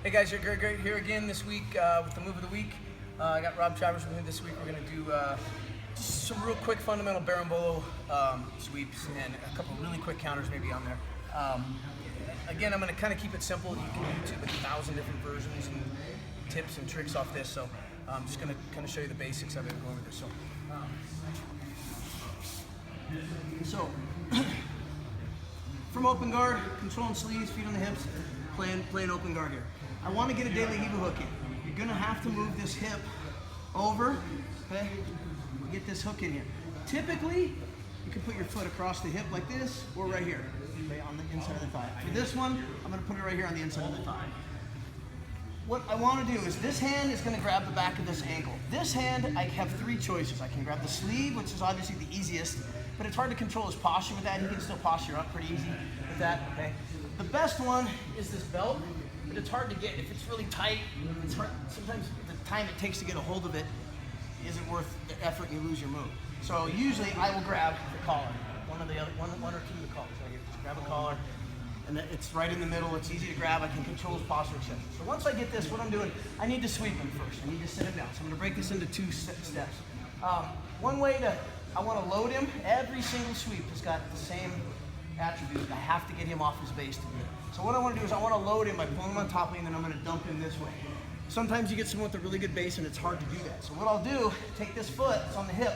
Hey guys, you're Gary Grate here again this week with the move of the week. I got Rob Travers with me this week. We're going to do just some real quick fundamental Berimbolo sweeps and a couple really quick counters maybe on there. Again, I'm going to kind of keep it simple. You can YouTube 1,000 different versions and tips and tricks off this. So I'm just going to kind of show you the basics of it and go over this. So from open guard, controlling sleeves, feet on the hips, playing open guard here. I want to get a daily Heva hook in. You're going to have to move this hip over, okay? Get this hook in here. Typically, you can put your foot across the hip like this or right here, okay, on the inside of the thigh. For this one, I'm going to put it right here on the inside of the thigh. What I want to do is this hand is going to grab the back of this ankle. This hand, I have three choices. I can grab the sleeve, which is obviously the easiest, but it's hard to control his posture with that. He can still posture up pretty easy with that, okay? The best one is this belt, but it's hard to get. If it's really tight, it's hard. Sometimes the time it takes to get a hold of it isn't worth the effort and you lose your move. So usually I will grab the collar, one or two of the collars right here. Just grab a collar, and it's right in the middle. It's easy to grab. I can control his posture, etc. So once I get this, what I'm doing, I need to sweep him first. I need to sit him down. So I'm going to break this into two steps. One way I want to load him. Every single sweep has got the same attribute. I have to get him off his base to do it. So what I want to do is I want to load him by pulling him on top of me, and then I'm going to dump him this way. Sometimes you get someone with a really good base and it's hard to do that. So what I'll do, take this foot, it's on the hip,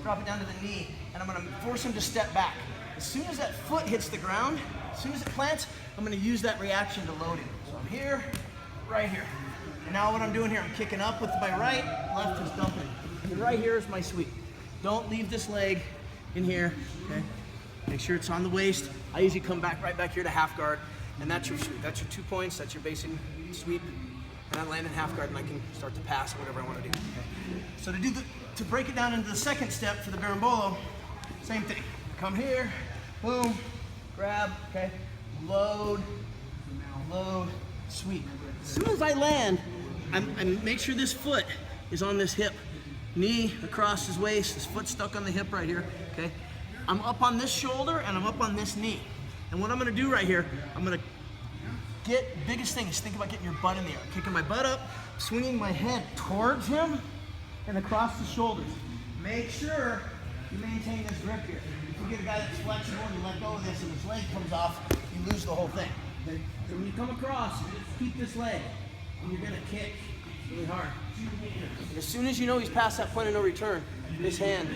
drop it down to the knee, and I'm going to force him to step back. As soon as that foot hits the ground, as soon as it plants, I'm going to use that reaction to load him. So I'm here, right here. And now what I'm doing here, I'm kicking up with my right, left is dumping. And right here is my sweep. Don't leave this leg in here, okay? Make sure it's on the waist. I usually come back right back here to half guard, and that's your sweep. That's your 2 points, that's your basic sweep. And I land in half guard and I can start to pass whatever I want to do. Okay? So to break it down into the second step for the Berimbolo, same thing. Come here, boom, grab, okay, load, sweep. As soon as I land, I make sure this foot is on this hip. Knee across his waist, his foot stuck on the hip right here, okay? I'm up on this shoulder and I'm up on this knee. And what I'm gonna do right here, I'm gonna biggest thing is think about getting your butt in the air. Kicking my butt up, swinging my head towards him and across the shoulders. Make sure you maintain this grip here. If you get a guy that's flexible and you let go of this and his leg comes off, you lose the whole thing. Okay? So when you come across, keep this leg and you're gonna kick really hard. And as soon as you know he's past that point of no return, this hand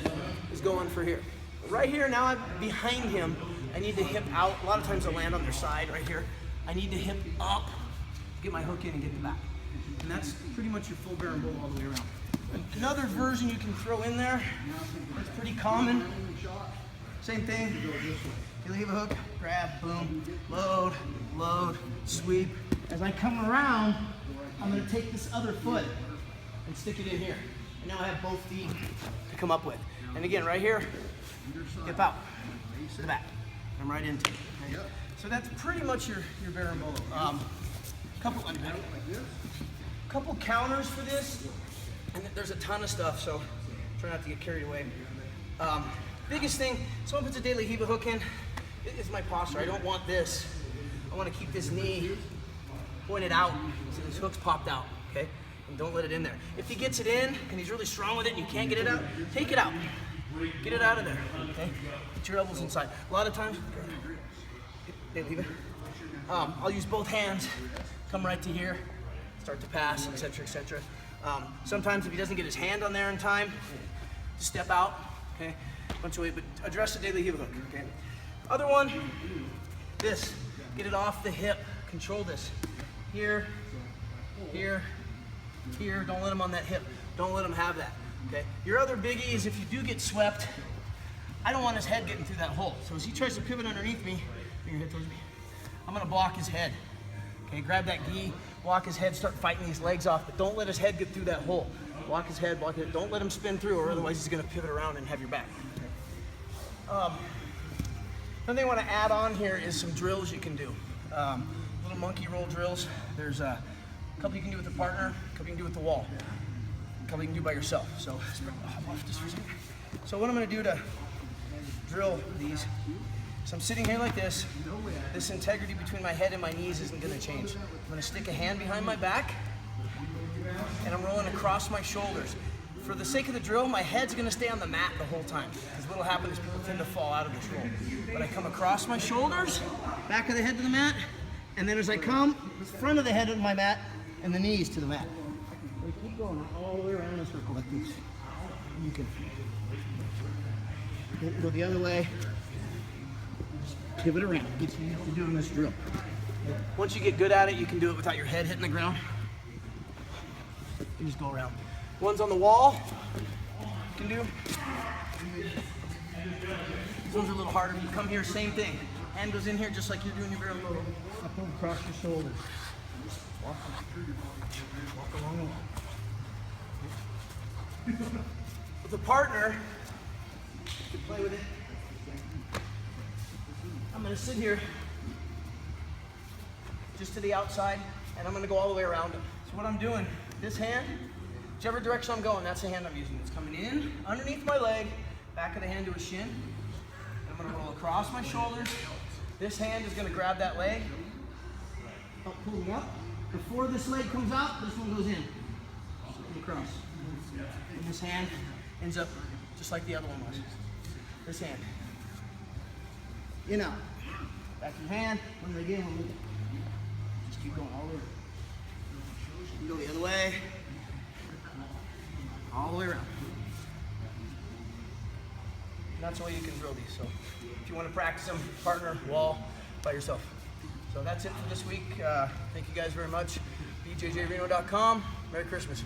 is going for here. Right here, now I'm behind him. I need to hip out. A lot of times I land on their side right here. I need to hip up, get my hook in and get the back. And that's pretty much your full Berimbolo all the way around. Another version you can throw in there, that's pretty common. Same thing. You leave a hook, grab, boom, load, sweep. As I come around, I'm gonna take this other foot and stick it in here. And now I have both feet to come up with. And again, right here, hip out to the back. I'm right into it. Okay? So that's pretty much your Berimbolo. Couple counters for this, and there's a ton of stuff, so try not to get carried away. Biggest thing, someone puts a daily Heva hook in, is my posture. I don't want this. I want to keep this knee pointed out so this hook's popped out, okay? And don't let it in there. If he gets it in and he's really strong with it and you can't get it out, take it out. Get it out of there, okay? Get your elbows inside. A lot of times, leave it. I'll use both hands, come right to here, start to pass, etc., etc. Sometimes if he doesn't get his hand on there in time, step out, okay? Bunch of weight, but address the daily Heva hook, okay? Other one, this, get it off the hip, control this. Here, here, here, don't let him on that hip. Don't let him have that, okay? Your other biggie is if you do get swept, I don't want his head getting through that hole. So as he tries to pivot underneath me, bring your head towards me, I'm gonna block his head. Okay, grab that gi, block his head, start fighting these legs off, but don't let his head get through that hole. Block his head, don't let him spin through, or otherwise he's gonna pivot around and have your back. Okay. Another thing I wanna add on here is some drills you can do. Little monkey roll drills. There's a couple you can do with a partner, a couple you can do with the wall, a couple you can do by yourself. So, So what I'm gonna do to drill these So I'm sitting here like this. This integrity between my head and my knees isn't gonna change. I'm gonna stick a hand behind my back, and I'm rolling across my shoulders. For the sake of the drill, my head's gonna stay on the mat the whole time, because what'll happen is people tend to fall out of this roll. But I come across my shoulders, back of the head to the mat, and then as I come, front of the head of my mat, and the knees to the mat. We keep going all the way around in a circle like this. You can go the other way, pivot around. Get you to doing this drill. Once you get good at it, you can do it without your head hitting the ground. You just go around. Ones on the wall, you can do. These ones are a little harder. You come here, same thing. Hand goes in here just like you're doing your berimbolo. Up and across your shoulders. Walk along the wall. With a partner, you can play with it. I'm gonna sit here just to the outside, and I'm gonna go all the way around him. So what I'm doing, this hand, whichever direction I'm going, that's the hand I'm using. It's coming in underneath my leg, back of the hand to a shin. I'm gonna roll across my shoulders. This hand is gonna grab that leg, help pull me up. Before this leg comes out, this one goes in. Come across. And this hand ends up just like the other one was. This hand. In, out. Back to your hand, one leg in, one leg in. Just keep going all the way. You go the other way. All the way around. And that's the way you can drill these. So if you want to practice them, partner, wall, by yourself. So that's it for this week. Thank you guys very much. BJJReno.com. Merry Christmas.